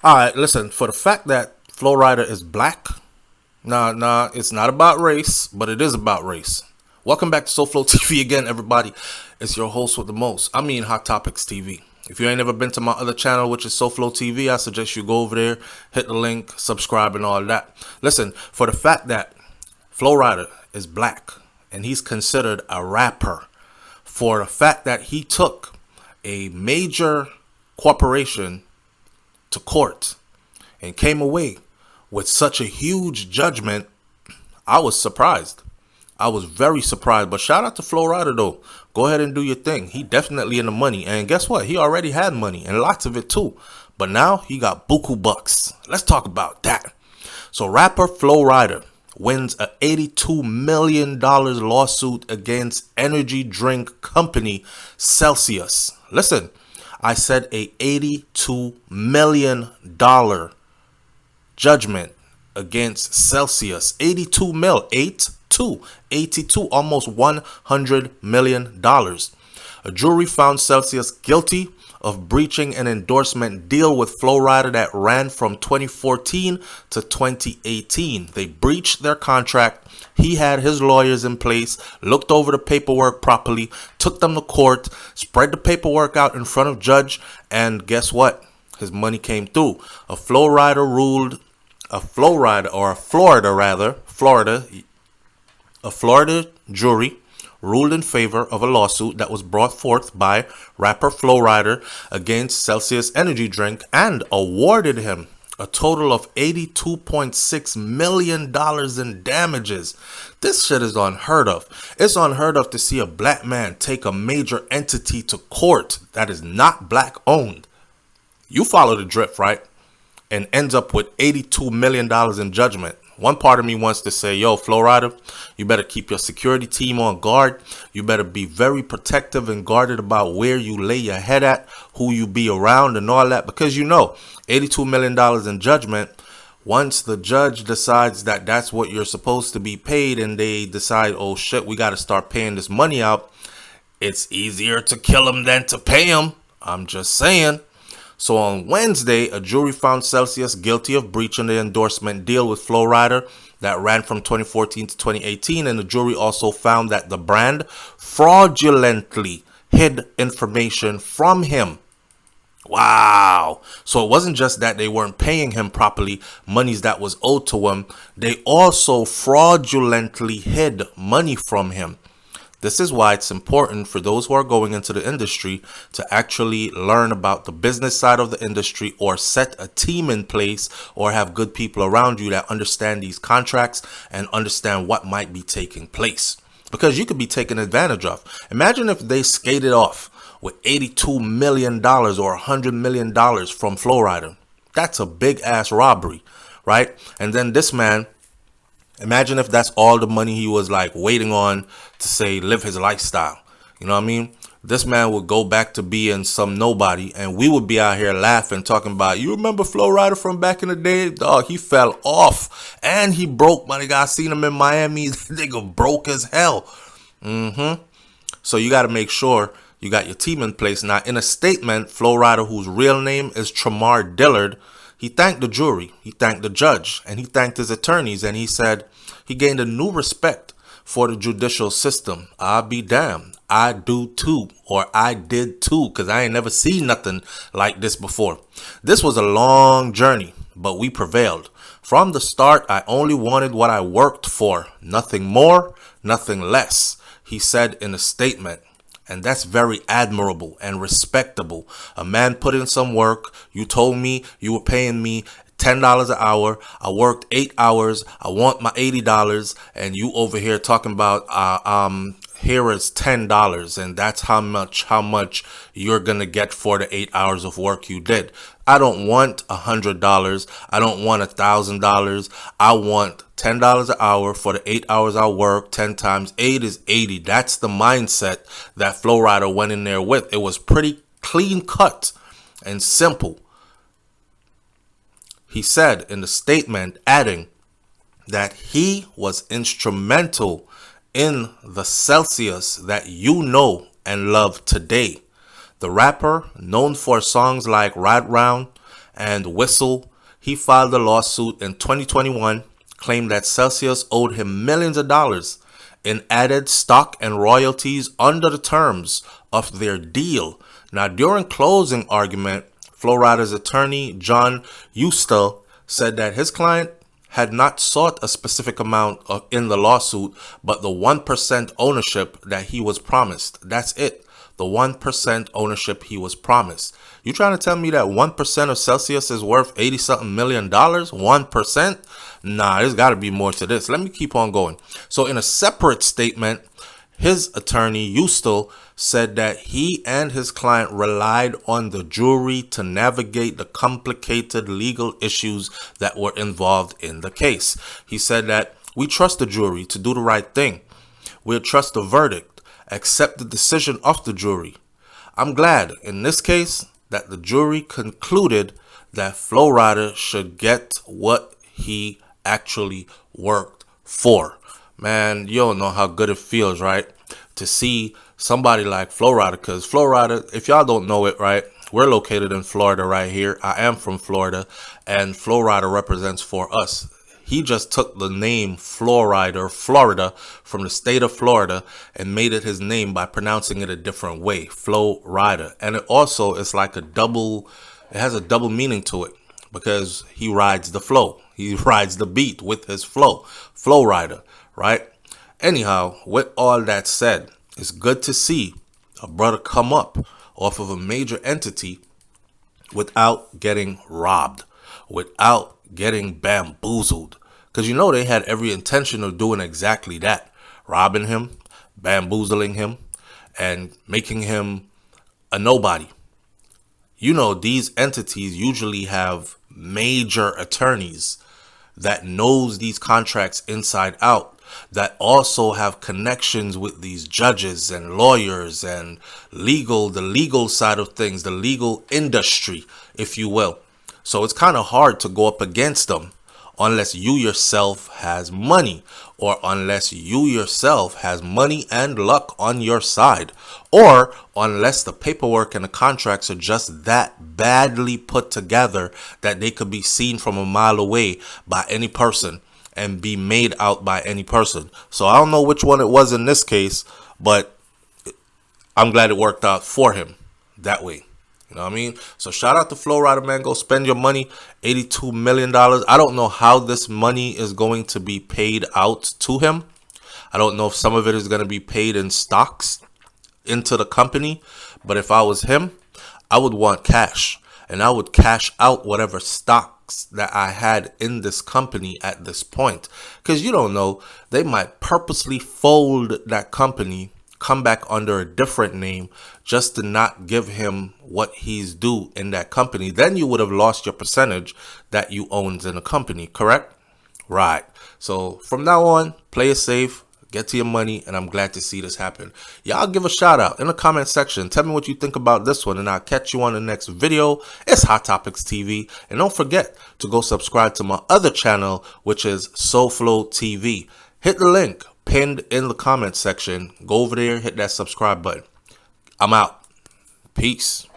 All right, listen, for the fact that Flo Rida is black, nah, it's not about race, but it is about race. Welcome back to SoFlo TV again, everybody. It's your host with the most. I mean, Hot Topics TV. If you ain't never been to my other channel, which is SoFlo TV, I suggest you go over there, hit the link, subscribe, and all that. Listen, for the fact that Flo Rida is black and he's considered a rapper, for the fact that he took a major corporation to court and came away with such a huge judgment, I was surprised. I was very surprised. But shout out to Flo Rida though. Go ahead and do your thing. He definitely in the money. And guess what? He already had money and lots of it too. But now he got buku bucks. Let's talk about that. So rapper Flo Rida wins a $82 million lawsuit against energy drink company Celsius. Listen, I said a $82 million judgment against Celsius. 82 mil, 82, almost $100 million. A jury found Celsius guilty of breaching an endorsement deal with Flo Rida that ran from 2014 to 2018. They breached their contract. He had his lawyers in place, looked over the paperwork properly, took them to court, spread the paperwork out in front of judge, and guess what? His money came through. A Florida jury ruled in favor of a lawsuit that was brought forth by rapper Flo Rida against Celsius Energy Drink and awarded him a total of $82.6 million in damages. This shit is unheard of. It's unheard of to see a black man take a major entity to court that is not black owned. You follow the drift, right? And ends up with $82 million in judgment. One part of me wants to say, yo, Flo Rida, you better keep your security team on guard. You better be very protective and guarded about where you lay your head at, who you be around and all that. Because you know, $82 million in judgment, once the judge decides that that's what you're supposed to be paid and they decide, oh shit, we got to start paying this money out, it's easier to kill him than to pay him. I'm just saying. So on Wednesday, a jury found Celsius guilty of breaching the endorsement deal with Flo Rida that ran from 2014 to 2018. And the jury also found that the brand fraudulently hid information from him. Wow. So it wasn't just that they weren't paying him properly, monies that was owed to him. They also fraudulently hid money from him. This is why it's important for those who are going into the industry to actually learn about the business side of the industry or set a team in place or have good people around you that understand these contracts and understand what might be taking place. Because you could be taken advantage of. Imagine if they skated off with $82 million or $100 million from Flo Rida. That's a big ass robbery, right? And then this man, imagine if that's all the money he was like waiting on to say live his lifestyle. You know what I mean? This man would go back to being some nobody and we would be out here laughing, talking about, you remember Flo Rida from back in the day? Dog, he fell off and he broke. My nigga, I seen him in Miami. Nigga broke as hell. So you got to make sure you got your team in place. Now, in a statement, Flo Rida, whose real name is Tremar Dillard, he thanked the jury, he thanked the judge, and he thanked his attorneys, and he said he gained a new respect for the judicial system. I'll be damned. I do too, or I did too, because I ain't never seen nothing like this before. This was a long journey, but we prevailed. From the start, I only wanted what I worked for, nothing more, nothing less, he said in a statement. And that's very admirable and respectable. A man put in some work. You told me you were paying me $10 an hour. I worked 8 hours. I want my $80. And you over here talking about here is $10, and that's how much you're gonna get for the 8 hours of work you did. I don't want $100. I don't want $1,000. I want $10 an hour for the 8 hours I work. 10 times 8 is 80. That's the mindset that Flo Rida went in there with. It was pretty clean cut and simple. He said in the statement, adding that he was instrumental in the Celsius that you know and love today. The rapper, known for songs like Ride Round and Whistle. He filed a lawsuit in 2021, claimed that Celsius owed him millions of dollars in added stock and royalties under the terms of their deal. Now, during closing argument, Flo Rida's attorney, John Ustel, said that his client had not sought a specific amount in the lawsuit, but the 1% ownership that he was promised. That's it. The 1% ownership he was promised. You trying to tell me that 1% of Celsius is worth 80-something million dollars? 1%? Nah, there's got to be more to this. Let me keep on going. So in a separate statement, his attorney, Ustel, said that he and his client relied on the jury to navigate the complicated legal issues that were involved in the case. He said that we trust the jury to do the right thing. We'll trust the verdict, accept the decision of the jury. I'm glad in this case that the jury concluded that Flo Rida should get what he actually worked for. Man, you don't know how good it feels, right? To see somebody like Flo Rida, because Flo Rida, if y'all don't know it, right, we're located in Florida right here. I am from Florida, and Flo Rida represents for us. He just took the name Flo Rida, Florida, from the state of Florida and made it his name by pronouncing it a different way, Flo Rida. And it also is like it has a double meaning to it because he rides the flow. He rides the beat with his flow, Flo Rida, right? Anyhow, with all that said, it's good to see a brother come up off of a major entity without getting robbed, without getting bamboozled. Because you know they had every intention of doing exactly that. Robbing him, bamboozling him, and making him a nobody. You know, these entities usually have major attorneys that knows these contracts inside out, that also have connections with these judges and lawyers and the legal side of things, the legal industry, if you will. So it's kind of hard to go up against them unless you yourself has money, or unless you yourself has money and luck on your side, or unless the paperwork and the contracts are just that badly put together that they could be seen from a mile away by any person and be made out by any person. So I don't know which one it was in this case, but I'm glad it worked out for him that way. You know what I mean? So shout out to Flo Rida, man. Go spend your money, $82 million. I don't know how this money is going to be paid out to him. I don't know if some of it is going to be paid in stocks into the company. But if I was him, I would want cash. And I would cash out whatever stocks that I had in this company at this point. Because you don't know, they might purposely fold that company, come back under a different name just to not give him what he's due in that company. Then you would have lost your percentage that you owned in the company, correct? Right. So from now on, play it safe, get to your money, and I'm glad to see this happen. Y'all give a shout out in the comment section. Tell me what you think about this one, and I'll catch you on the next video. It's Hot Topics TV. And don't forget to go subscribe to my other channel, which is SoFlo TV. Hit the link pinned in the comment section. Go over there, hit that subscribe button. I'm out. Peace.